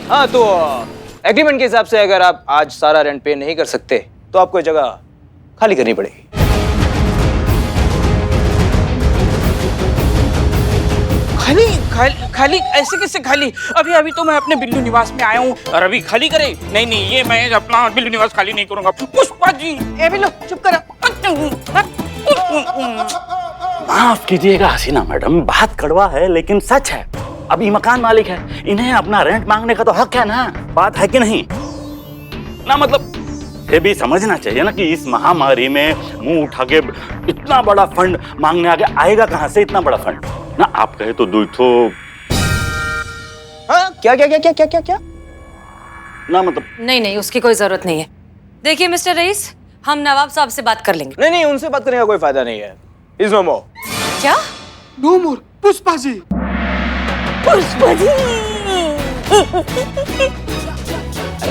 हाँ तो एग्रीमेंट के हिसाब से अगर आप आज सारा रेंट पे नहीं कर सकते तो आपको ये जगह खाली करनी पड़ेगी। खाली खाली खाली ऐसे कैसे खाली? अभी अभी तो मैं अपने बिल्लू निवास में आया हूँ और अभी खाली करे? नहीं नहीं, ये मैं अपना बिल्लू निवास खाली नहीं करूंगा। पुष्पा जी, ए बिल्लू चुप करो। माफ कीजिएगा हसीना मैडम, बात कड़वा है लेकिन सच है। अभी मकान मालिक है, इन्हें अपना रेंट मांगने का तो हक है ना, बात है कि नहीं ना? मतलब ये भी समझना चाहिए ना कि इस महामारी में मुंह उठा के इतना बड़ा फंड मांगने आगे आएगा कहां से इतना बड़ा फंड ना? आप कहे तो दो तो हाँ क्या क्या क्या क्या क्या क्या क्या ना, मतलब नहीं नहीं, उसकी कोई जरूरत नहीं है। देखिए मिस्टर रईस, हम नवाब साहब से बात कर लेंगे। नहीं नहीं, उनसे बात करने का कोई फायदा नहीं है। Is no more. क्या? No more Pushpa ji. Pushpa ji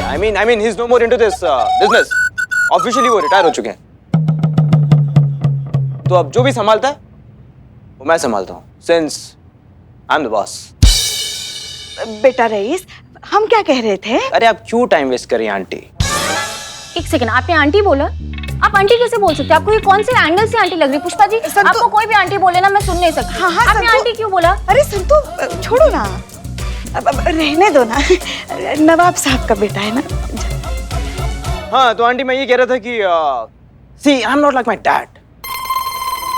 I mean he's no more into this business. Officially वो रिटायर हो चुके हैं। तो अब जो भी संभालता है वो मैं संभालता हूँ, since I'm the boss। बेटा रईस, हम क्या कह रहे थे? अरे आप क्यों टाइम वेस्ट कर रही हैं आंटी? एक सेकंड, आपने आंटी बोला? आप आंटी कैसे बोल सकते हैं? आपको ये कौन से एंगल से आंटी लग रही? पुष्पा जी, आपको कोई भी आंटी बोले ना, मैं सुन नहीं सकती। हाँ, आपने आंटी क्यों बोला? अरे संतु छोड़ो ना, अब रहने दो ना, नवाब साहब का बेटा है ना। हाँ तो आंटी मैं ये कह रहा था कि see I'm not like my dad।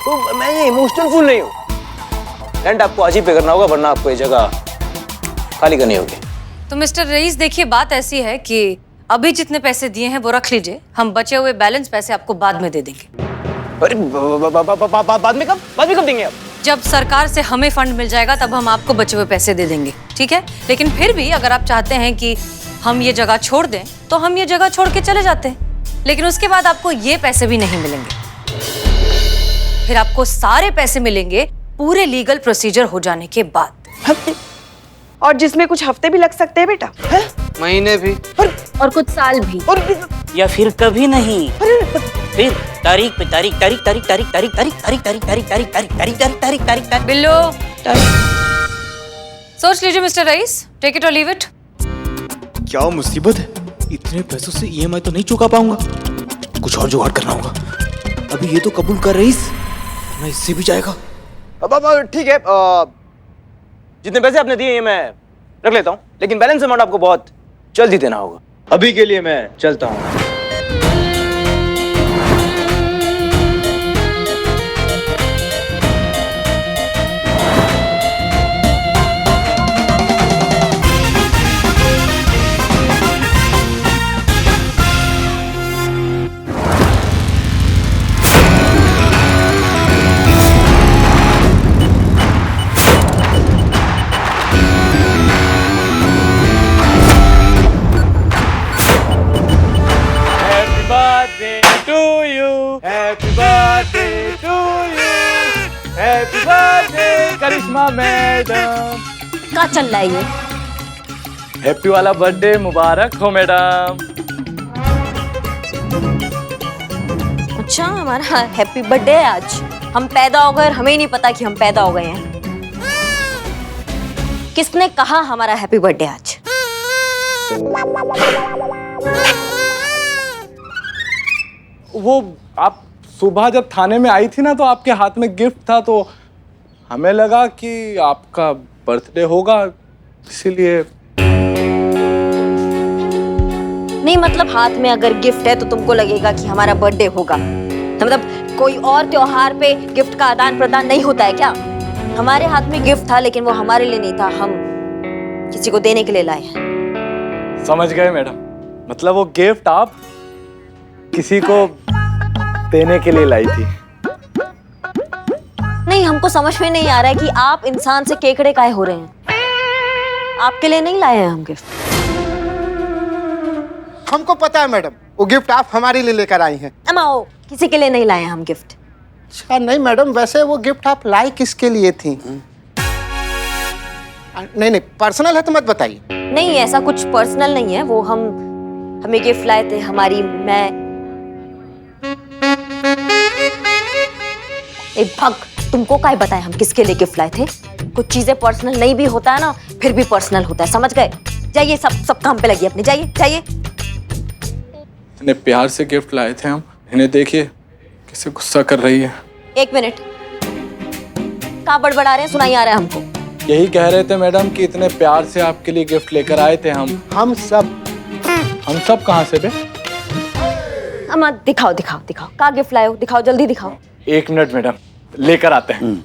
तो मैं ये इमोशनल फूल नहीं हूँ। रेंट आपको आज ही पे करना होगा वरना आपको ये जगह खाली करनी होगी। तो मिस्टर रईस देखिए, बात ऐसी है कि अभी जितने पैसे दिए हैं वो रख लीजिए, हम बचे हुए बैलेंस पैसे आपको बाद में दे देंगे। अरे बाद में कब देंगे आप? जब सरकार से हमें फंड मिल जाएगा तब हम आपको बचे हुए पैसे दे देंगे, ठीक है? लेकिन फिर भी अगर आप चाहते हैं कि हम ये जगह छोड़ दें तो हम ये जगह छोड़ के चले जाते हैं, लेकिन उसके बाद आपको ये पैसे भी नहीं मिलेंगे। फिर आपको सारे पैसे मिलेंगे पूरे लीगल प्रोसीजर हो जाने के बाद। और जिसमें कुछ हफ्ते भी लग सकते हैं बेटा। महीने भी और कुछ साल भी। या फिर कभी नहीं, फिर तारीख पे तारीख तारीख तारीख तारीख तारीख तारीख तारीख तारीख तारीख तारीख तारीख तारीख तारीख तारीख तारीख तारीख। बिल्लो, सोच लीजिए मिस्टर रईस, टेक इट और लीव इट। क्या मुसीबत है, इतने पैसों से ईएमआई तो नहीं चुका पाऊंगा, कुछ और जुगाड़ करना होगा। अभी ये तो कबूल कर रईस, ना इससे भी जाएगा। अब ठीक है, जितने पैसे आपने दिए ये मैं रख लेता हूँ, लेकिन बैलेंस अमाउंट आपको बहुत जल्दी देना होगा। अभी के लिए मैं चलता हूँ। करिश्मा मैडम क्या चल रहा है ये? हैप्पी वाला बर्थडे मुबारक हो मैडम। अच्छा, हमारा हैप्पी बर्थडे है आज। हम पैदा हो गए और हमें ही नहीं पता कि हम पैदा हो गए हैं। किसने कहा हमारा हैप्पी बर्थडे आज? वो आप सुबह जब थाने में आई थी ना तो आपके हाथ में गिफ्ट था, तो हमें लगा कि आपका बर्थडे होगा इसीलिए। नहीं मतलब हाथ में अगर गिफ्ट है तो तुमको लगेगा कि हमारा बर्थडे होगा? तो मतलब कोई और त्योहार पे गिफ्ट का आदान प्रदान नहीं होता है क्या? हमारे हाथ में गिफ्ट था लेकिन वो हमारे लिए नहीं था, हम किसी को देने के लिए लाए हैं। समझ गए मैडम, मतलब वो गिफ्ट आप किसी को देने के लिए लाई थी। नहीं, हमको समझ में नहीं आ रहा है कि आप इंसान से केकड़े काहे हो रहे हैं। आपके लिए नहीं लाए हैं हम गिफ्ट। हमको पता है मैडम, वो गिफ्ट आप हमारे लिए लेकर आई हैं। अमाओ, किसी के लिए नहीं लाए हैं हम गिफ्ट। अच्छा नहीं मैडम, वैसे वो गिफ्ट आप लाई किसके लिए थी? नहीं नहीं, पर्सनल है तो मत बताइए। नहीं, ऐसा कुछ पर्सनल नहीं है। वो हमें गिफ्ट लाए थे हमारी भग, तुमको क्या बताए हम किसके लिए गिफ्ट लाए थे? कुछ चीजें पर्सनल नहीं भी होता है ना, फिर भी पर्सनल होता है, समझ गए? जाइए, सब काम पे लगिए अपने, जाइए जाइए। इतने प्यार से गिफ्ट लाए थे हम, इन्हें देखिए कैसे गुस्सा कर रही है। 1 मिनट, कहाँ बड़बड़ा रहे हैं, सुनाई आ रहा है हमको। यही कह रहे थे मैडम कि इतने प्यार से आपके लिए गिफ्ट लेकर आए थे हम। हम सब कहाँ से बे? अम्मा दिखाओ दिखाओ दिखाओ, कहाँ गिफ्ट लाए हो, दिखाओ जल्दी दिखाओ। 1 मिनट मैडम, लेकर आते हैं।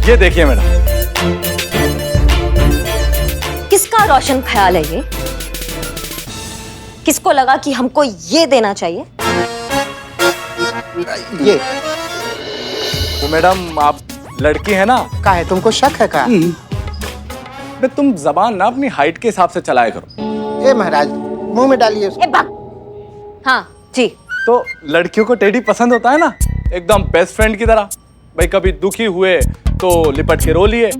ये देखिए मैडम। किसका रोशन ख्याल है ये? किसको लगा कि हमको ये देना चाहिए? ये वो मैडम, आप लड़की है ना? का है, तुमको शक है का? बे तुम जबान ना अपनी हाइट के हिसाब से चलाया करो। ए महाराज, मुंह में डालिए उसको। ए बाप। हाँ जी। तो लड़कियों को टेडी पसंद होता है ना, एकदम बेस्ट फ्रेंड की तरह। भाई कभी दुखी हुए तो लिपट के रो लिए,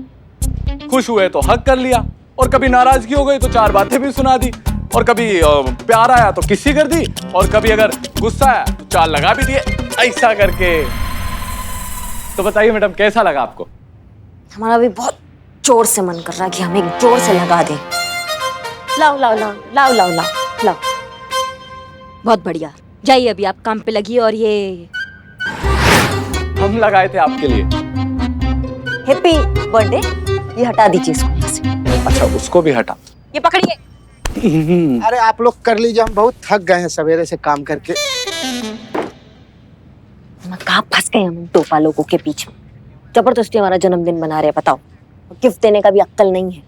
खुश हुए तो हक कर लिया, और कभी नाराजगी हो गई तो 4 बातें भी सुना दी, और कभी प्यार आया तो किसी कर दी, और कभी अगर गुस्सा आया तो 4 लगा भी दिए, ऐसा करके। तो बताइए मैडम, कैसा लगा आपको? हमारा भी बहुत जोर से मन कर रहा है कि हम एक जोर से लगा दें। लाओ लाओ लाओ लाओ लाओ लाओ लाओ। बहुत बढ़िया, जाइए अभी आप काम पे लगिए। और ये हम लगाए थे आपके लिए। हैप्पी बर्थडे, ये हटा दीजिए इसको यहाँ से। अच्छा, उसको भी हटा। ये पकड़िए। अरे आप लोग कर लीजिए, हम बहुत थक गए हैं सवेरे से काम करके। कहाँ फंस गए हम टोपा लोगों के पीछे। जबरदस्ती हमारा जन्मदिन मना रहे हैं, बताओ। गिफ्ट देने का भी अक्ल नहीं है।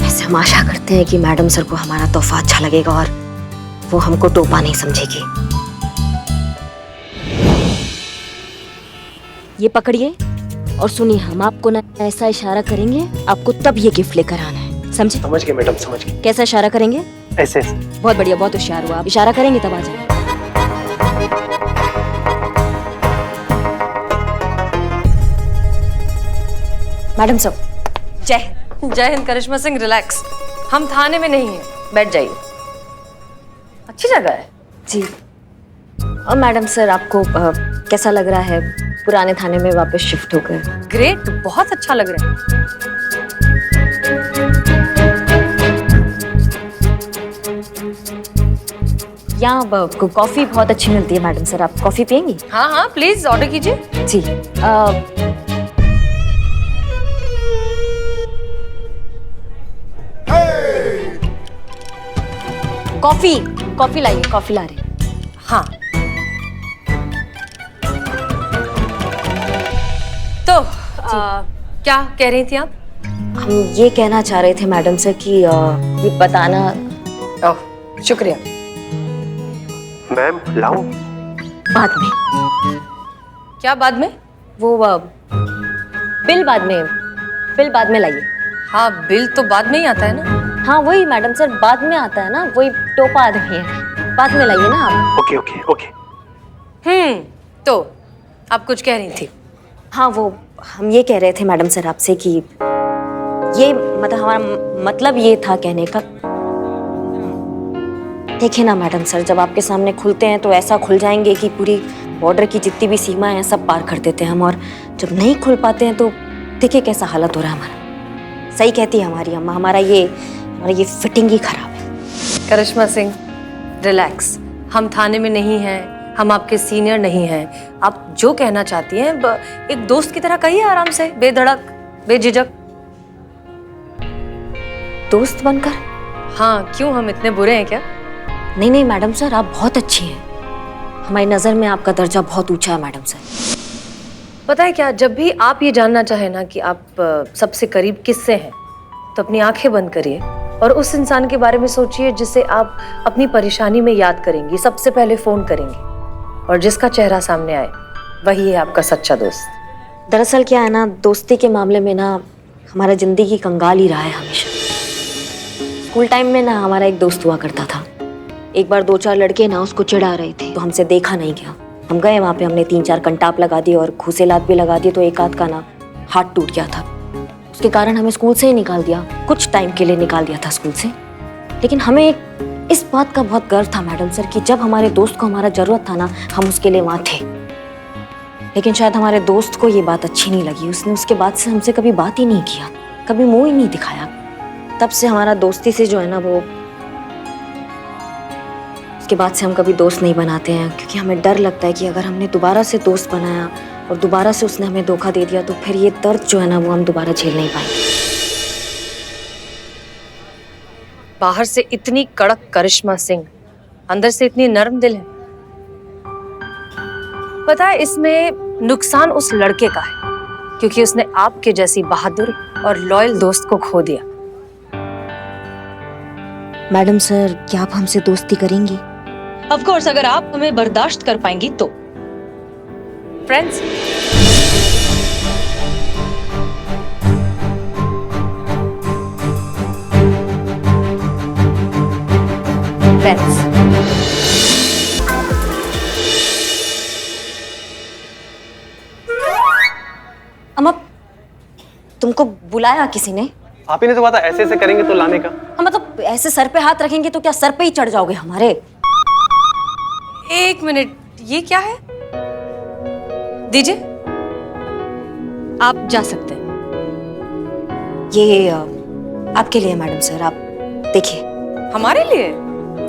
ऐसे हम आशा करते हैं कि मैडम सर को हमारा तोहफा अच्छा लगेगा और वो हमको टोपा नहीं समझेगी। ये पकड़िए और सुनिए, हम आपको ना ऐसा इशारा करेंगे, आपको तब ये गिफ्ट लेकर आना है, समझे? समझ गए मैडम, समझ गए। कैसा इशारा करेंगे? ऐसे। बहुत बढ़िया, बहुत होशियार हुआ। आप इशारा करेंगे तब आ जाए। मैडम साहब, जय हिंद। जय हिंद करिश्मा सिंह, रिलैक्स। हम थाने में नहीं हैं, बैठ जाइए। अच्छी जगह है जी। और मैडम सर, आपको कैसा लग रहा है पुराने थाने में वापस शिफ्ट होकर? ग्रेट, बहुत अच्छा लग रहा है। यहाँ कॉफी बहुत अच्छी मिलती है मैडम सर, आप कॉफी पियेंगी? हाँ हाँ, प्लीज ऑर्डर कीजिए। जी। कॉफी कॉफी लाइए, कॉफी ला रहे। हाँ, तो क्या कह रही थी आप? हम ये कहना चाह रहे थे मैडम सर कि ये बताना। ओह, शुक्रिया। मैम लाऊं? बाद में। क्या बाद में? वो बिल बाद में लाइए। हाँ, बिल तो बाद में ही आता है ना। हाँ वही मैडम सर, बाद में आता है ना, वही टोपा आदमी है, बाद में लाइए ना आप। Okay okay okay. तो आप कुछ कह रही थी? हाँ, वो हम ये कह रहे थे मैडम सर आपसे कि ये मतलब हमारा मतलब ये था कहने का। देखिए ना मैडम सर, जब आपके सामने खुलते हैं तो ऐसा खुल जाएंगे कि पूरी बॉर्डर की जितनी भी सीमाएं हैं सब पार कर देते हैं हम, और जब नहीं खुल पाते हैं तो देखिए कैसा हालत हो रहा है हमारा। सही कहती है हमारी अम्मा, हमारा ये फिटिंग ही खराब है। करिश्मा सिंह, रिलैक्स। हम थाने में नहीं हैं, हम आपके सीनियर नहीं हैं। आप जो कहना चाहती हैं एक दोस्त की तरह कहिए, आराम से, बेधड़क, बेझिझक। दोस्त बनकर? हाँ, क्यों, हम इतने बुरे हैं क्या? नहीं नहीं मैडम सर, आप बहुत अच्छी हैं। हमारी नज़र में आपका दर्जा बहुत ऊंचा है मैडम सर। पता है क्या, जब भी आप ये जानना चाहें ना कि आप सबसे करीब किससे हैं, तो अपनी आंखें बंद करिए और उस इंसान के बारे में सोचिए जिसे आप अपनी परेशानी में याद करेंगी, सबसे पहले फोन करेंगी, और जिसका चेहरा सामने आए वही है आपका सच्चा दोस्त। दरअसल क्या है ना, दोस्ती के मामले में ना हमारा जिंदगी कंगाल ही रहा है हमेशा। स्कूल टाइम में ना हमारा एक दोस्त हुआ करता था। एक बार 2-4 लड़के ना उसको चिढ़ा रहे थे तो हमसे देखा नहीं गया, हम गए वहाँ पे, हमने 3-4 कंटाप लगा दिए और घूसेलात भी लगा दिए, तो एक आध का ना हाथ टूट गया था। उसके कारण हमें स्कूल से ही निकाल दिया, कुछ टाइम के लिए निकाल दिया था स्कूल से। लेकिन हमें इस बात का बहुत गर्व था मैडम सर कि जब हमारे दोस्त को हमारा जरूरत था ना, हम उसके लिए वहाँ थे। लेकिन शायद हमारे दोस्त को ये बात अच्छी नहीं लगी, उसने उसके बाद से हमसे कभी बात ही नहीं किया, कभी मुंह ही नहीं दिखाया। तब से हमारा दोस्ती से जो है ना वो, उसके बाद से हम कभी दोस्त नहीं बनाते हैं, क्योंकि हमें डर लगता है कि अगर हमने दोबारा से दोस्त बनाया और दोबारा से उसने हमें धोखा दे दिया तो फिर ये दर्द जो है ना वो हम दोबारा झेल नहीं पाएंगे। बाहर से इतनी कड़क करिश्मा सिंह, अंदर से इतनी नरम दिल है। पता है इसमें नुकसान उस लड़के का है, क्योंकि उसने आपके जैसी बहादुर और लॉयल दोस्त को खो दिया। मैडम सर, क्या आप हमसे दोस्ती करेंगी? ऑफ कोर्स, अगर आप हमें बर्दाश्त कर पाएंगी तो। फ्रेंड्स, अम्मा, तुमको बुलाया किसी ने? आप ही ने तो कहा था ऐसे ऐसे करेंगे तो लाने का। हाँ, मतलब ऐसे सर पे हाथ रखेंगे तो क्या सर पे ही चढ़ जाओगे हमारे? एक मिनट, ये क्या है? दीजिए, आप जा सकते हैं। ये आपके लिए मैडम सर, आप देखिए। हमारे लिए?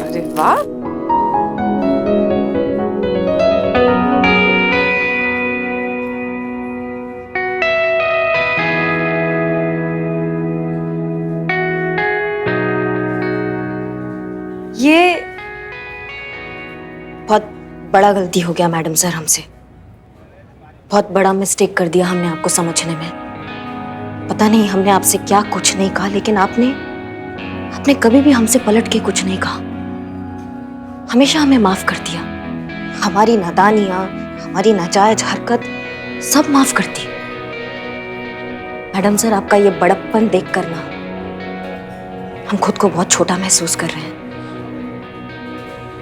अरे वाह। ये बहुत बड़ा गलती हो गया मैडम सर हमसे, बहुत बड़ा मिस्टेक कर दिया हमने आपको समझने में। पता नहीं हमने आपसे क्या कुछ नहीं कहा, लेकिन आपने कभी भी हमसे पलट के कुछ नहीं कहा, हमेशा हमें माफ कर दिया। हमारी नादानियां, हमारी नाजायज हरकत सब माफ कर दी। मैडम सर, आपका ये बड़प्पन देख कर ना हम खुद को बहुत छोटा महसूस कर रहे हैं।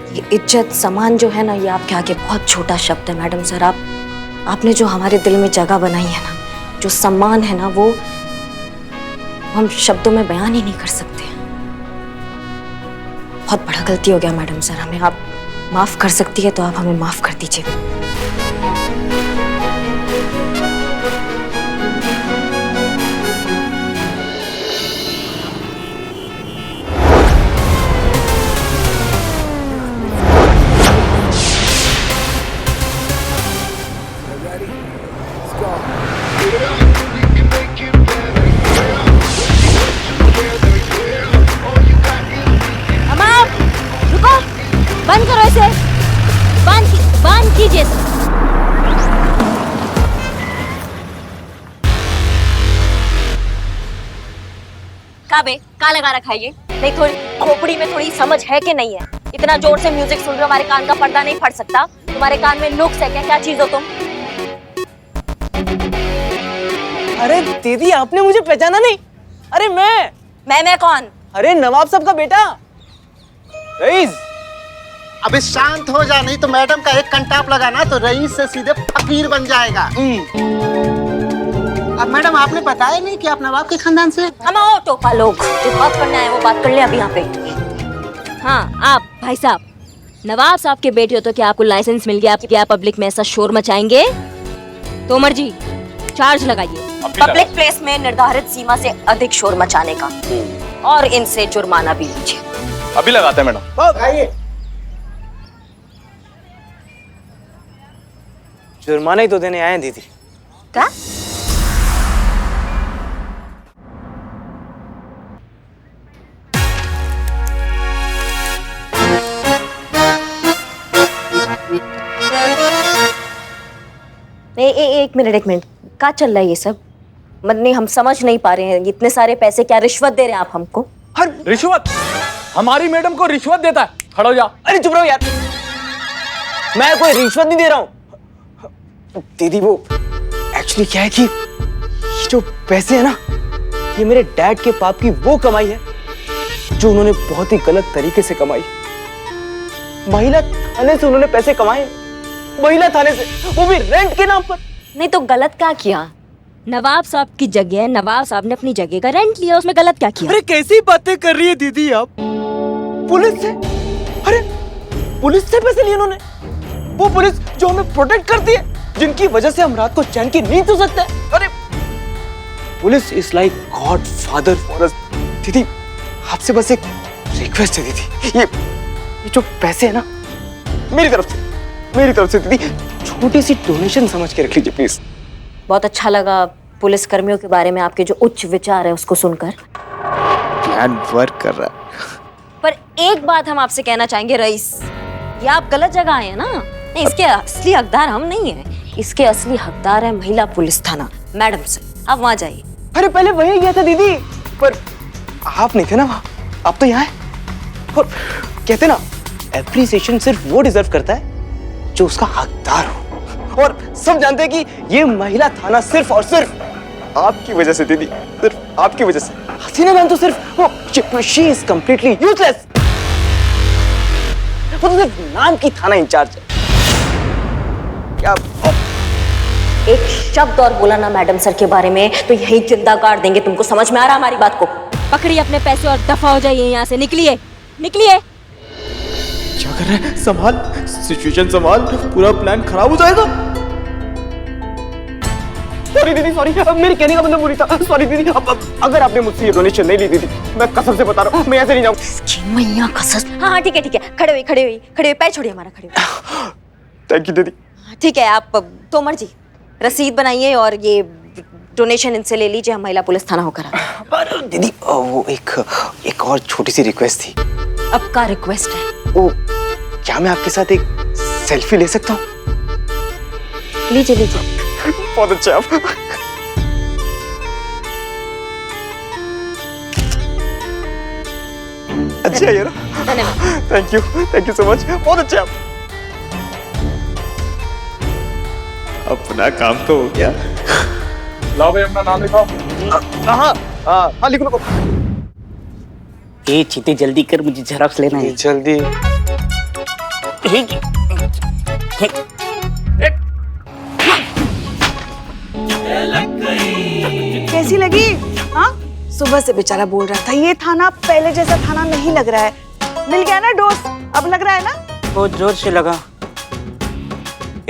ये इज्जत सम्मान जो है ना, ये आपके आगे बहुत छोटा शब्द है मैडम सर। आपने जो हमारे दिल में जगह बनाई है ना, जो सम्मान है ना, वो हम शब्दों में बयान ही नहीं कर सकते। बहुत बड़ा गलती हो गया मैडम सर, हमें आप माफ कर सकती है तो आप हमें माफ कर दीजिए। बंद करो इसे, बंद कीजिए। का लगा रखा है ये? नहीं, थोड़ी खोपड़ी में थोड़ी समझ है कि नहीं है? इतना जोर से म्यूजिक सुन रहे हो, हमारे कान का पर्दा नहीं फट सकता? तुम्हारे कान में नुक्स है क्या? क्या चीज हो तुम? अरे दीदी, आपने मुझे पहचाना नहीं? अरे मैं कौन? अरे नवाब साहब का बेटा रईस। अबे शांत हो जा, नहीं तो मैडम का एक कंटाप लगाना तो रईस से सीधे फकीर बन जाएगा। अब मैडम, आपने बताया नहीं कि आप नवाब के खानदान से? हम आओ टोपा लोग, जो बात करना है वो बात कर ले अभी यहाँ पे। हाँ, आप भाई साहब नवाब साहब के बेटे हो तो क्या आपको लाइसेंस मिल गया? क्या पब्लिक में ऐसा शोर मचाएंगे? तोमर जी, चार्ज लगाइए पब्लिक प्लेस में निर्धारित सीमा से अधिक शोर मचाने का, और इनसे जुर्माना भी लीजिए। अभी लगाते हैं मैडम। आइए। जुर्माना ही तो देने आए हैं दीदी। क्या? एक मिनट, क्या चल रहा है ये सब? नहीं, हम समझ नहीं पा रहे हैं। इतने सारे पैसे क्या रिश्वत दे रहे हैं आप हमको? रिश्वत? हमारी मैडम को रिश्वत देता है? खड़ो जा। अरे चुप रहो यार, मैं कोई रिश्वत नहीं दे रहा हूँ दीदी। वो एक्चुअली क्या है कि ये जो पैसे है ना, ये मेरे डैड के पाप की वो कमाई है जो उन्होंने बहुत ही गलत तरीके से कमाई। महिला थाने से उन्होंने पैसे कमाए महिला थाने से, वो भी रेंट के नाम पर। नहीं तो गलत क्या किया? नवाब साहब की जगह नवाब साहब ने अपनी जगह का रेंट लिया, उसमें गलत क्या किया? अरे कैसी बातें कर रही है दीदी आप? पुलिस से? अरे पुलिस से पैसे लिए उन्होंने? वो पुलिस जो हमें प्रोटेक्ट करती है, जिनकी वजह से हम रात को चैन की नींद सो सकते हैं। अरे police is like God father for us. दीदी आपसे बस एक रिक्वेस्ट है दीदी, ये जो पैसे है ना, मेरी तरफ से दीदी छोटी सी डोनेशन समझ के रख लीजिए प्लीज। बहुत अच्छा लगा पुलिस कर्मियों के बारे में आपके जो उच्च विचार है उसको सुनकर। प्लान वर्क कर रहा है। पर एक बात हम आपसे कहना चाहेंगे रईस, ये आप गलत जगह आए हैं ना। नहीं, इसके असली हकदार हम नहीं है, इसके असली हकदार है महिला पुलिस थाना मैडम सर। आप वहाँ जाइए। अरे पहले वही गया था दीदी, पर आप नहीं थे ना वहाँ, आप तो यहाँ है। और कहते ना, एप्रिसिएशन सिर्फ वो डिजर्व करता है जो उसका हकदार हो। और सब जानते हैं कि ये महिला थाना सिर्फ और सिर्फ आपकी वजह से दीदी, सिर्फ आपकी वजह से। हसीना मैम तो सिर्फ वो शी इज कंप्लीटली यूजलेस। वो तो सिर्फ नाम की थाना इंचार्ज है। क्या एक शब्द और बोला ना मैडम सर के बारे में तो यही जिंदा काट देंगे। तुमको समझ में आ रहा हमारी बात को? पकड़िए अपने पैसे और दफा हो जाइए यहाँ से। निकलिए निकलिए। क्या कर रहे हैं? संभाल, सिचुएशन संभाल, पूरा प्लान खराब हो जाएगा। सॉरी दीदी, सॉरी, मेरे कहने का मतलब बुरी था। सॉरी दीदी, अगर आपने मुझसे ये डोनेशन नहीं ली दीदी, मैं कसम से बता रहा हूँ, मैं ऐसे नहीं जाऊँ। मैया कसम। हाँ ठीक है, खड़े हुई, पैर छोड़िए हमारा, खड़े हुई। थैंक यू दीदी। ठीक है, आप तोमर जी रसीद बनाइए और ये डोनेशन इनसे ले लीजिए, हम महिला पुलिस थाना होकर आते हैं। पर दीदी वो एक और छोटी सी रिक्वेस्ट थी। अब का रिक्वेस्ट है? वो क्या मैं आपके साथ एक सेल्फी ले सकता हूँ? लीजिए। बहुत अच्छा आप। अच्छा है ना? धन्यवाद। थैंक यू सो मच, बहुत अच्छा आप। अपना काम तो हो गया। लाओ भाई अपना नाम लिखाओ। हाँ लिख लो। ए चीते जल्दी कर, मुझे झेरॉक्स लेना है। जल्दी। कैसी लगी? हाँ, सुबह से बेचारा बोल रहा था ये थाना पहले जैसा थाना नहीं लग रहा है। मिल गया ना डोज? अब लग रहा है ना? बहुत जोर से लगा।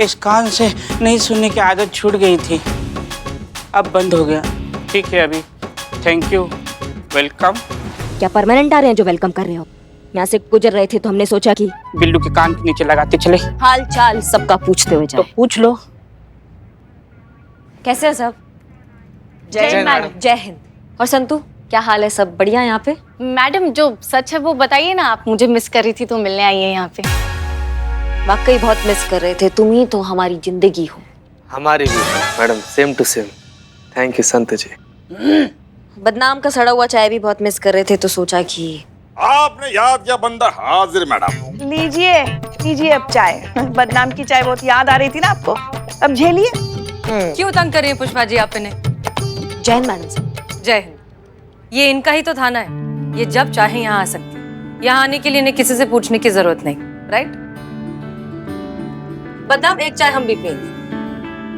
इस कान से नहीं सुनने की आदत छूट गई थी, अब बंद हो गया। ठीक है अभी, थैंक यू, वेलकम। क्या परमानेंट आ रहे हैं जो वेलकम कर रहे हो? यहाँ से गुजर रहे थे तो हमने सोचा कि बिल्लू के कान के नीचे लगाते चले। हाल चाल सबका पूछते हुए तो जाए। पूछ लो। कैसे हो सब? जय मैडम। जय हिंद। और संतू, क्या हाल है? सब बढ़िया यहाँ पे? मैडम जो सच है वो बताइए ना, आप मुझे मिस कर रही थी तो मिलने आई है यहाँ पे। वाकई बहुत मिस कर रहे थे, तुम ही तो हमारी जिंदगी हो। हमारी भी madam, same to same. Thank you Sant ji. बदनाम का सड़ा हुआ चाय भी बहुत मिस कर रहे थे तो सोचा कि आपने याद किया, बंदा हाजिर मैडम। लीजिए अब चाय। बदनाम की चाय बहुत याद आ रही थी ना आपको, अब झेलिए। क्यों तंग कर रही है पुष्पा जी आप इन्हें? जय हिंद मैडम से। जय हिंद। ये इनका ही तो थाना है, ये जब चाहे यहाँ आ सकती है। यहाँ आने के लिए इन्हें किसी से पूछने की जरूरत नहीं, राइट? बदनाम एक चाय हम भी पियेंगे।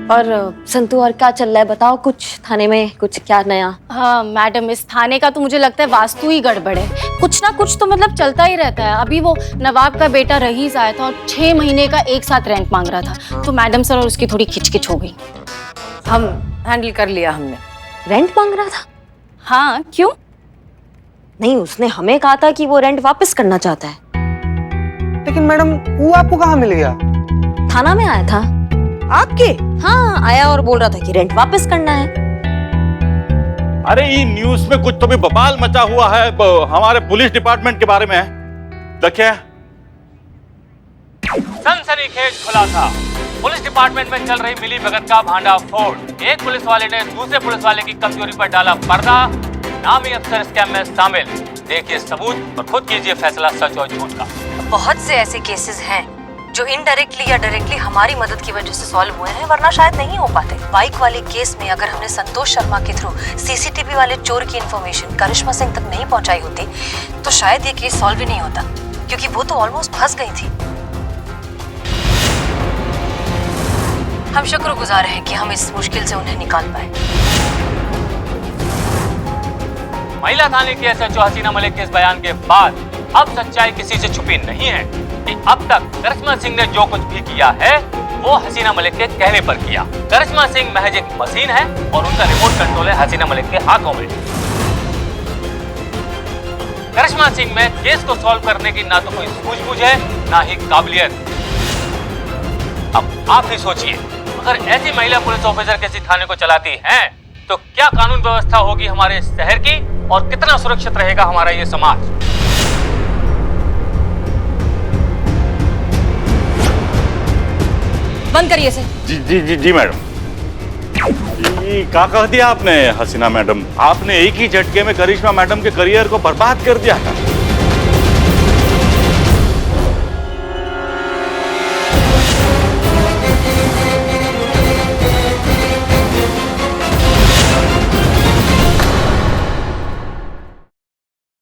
और संतू, और क्या चल रहा है बताओ, कुछ थाने में कुछ क्या नया? हाँ मैडम, इस थाने का तो मुझे लगता है वास्तु ही गड़बड़ है। कुछ ना कुछ तो मतलब चलता ही रहता है। अभी वो नवाब का बेटा रईस आया था और 6 महीने का एक साथ रेंट मांग रहा था, तो मैडम सर और उसकी थोड़ी खिचकिच हो गई। हम हैंडल कर लिया हमने। रेंट मांग रहा था? हाँ क्यों? नहीं, उसने हमें कहा था कि वो रेंट वापस करना चाहता है। लेकिन मैडम वो आपको कहाँ मिल गया? थाना में आया था। आपके? हाँ, आया और बोल रहा था कि रेंट वापस करना है। अरे ये न्यूज में कुछ तो भी बवाल मचा हुआ है हमारे पुलिस डिपार्टमेंट के बारे में। देखिए, सनसनीखेज खुलासा। पुलिस डिपार्टमेंट में चल रही मिली भगत का भांडाफोड़। एक पुलिस वाले ने दूसरे पुलिस वाले की कमजोरी पर डाला पर्दा। नामी अफसर स्कैम में शामिल। देखिए सबूत और खुद कीजिए फैसला सच और झूठ का। बहुत से ऐसे केसेस हैं जो इनडायरेक्टली या डायरेक्टली हमारी मदद की वजह से सॉल्व हुए हैं, वरना शायद नहीं हो पाते। बाइक वाले केस में अगर हमने संतोष शर्मा के थ्रू सीसीटीवी वाले चोर की इन्फॉर्मेशन करिश्मा सिंह तक नहीं पहुंचाई होती तो शायद ये केस सॉल्व ही नहीं होता, क्योंकि वो तो ऑलमोस्ट फंस गई थी। हम शुक्रगुजार हैं कि हम इस मुश्किल से उन्हें निकाल पाए। महिला थाने की एसएचओ हसीना मलिक के इस बयान के बाद अब सच्चाई किसी से छुपी नहीं है कि अब तक करिश्मा सिंह ने जो कुछ भी किया है वो हसीना मलिक के कहने पर किया। करिश्मा सिंह महज एक मशीन है और उनका रिमोट कंट्रोल है हसीना मलिक के हाथों में। करिश्मा सिंह में केस को सॉल्व करने की ना तो कोई सूझबूझ है ना ही काबिलियत। अब आप ही सोचिए, अगर ऐसी महिला पुलिस ऑफिसर किसी थाने को चलाती हैं तो क्या कानून व्यवस्था होगी हमारे शहर की और कितना सुरक्षित रहेगा हमारा ये समाज। बंद करिए इसे। जी जी जी जी मैडम। जी क्या कह दिया आपने हसीना मैडम? आपने एक ही झटके में करिश्मा मैडम के करियर को बर्बाद कर दिया था।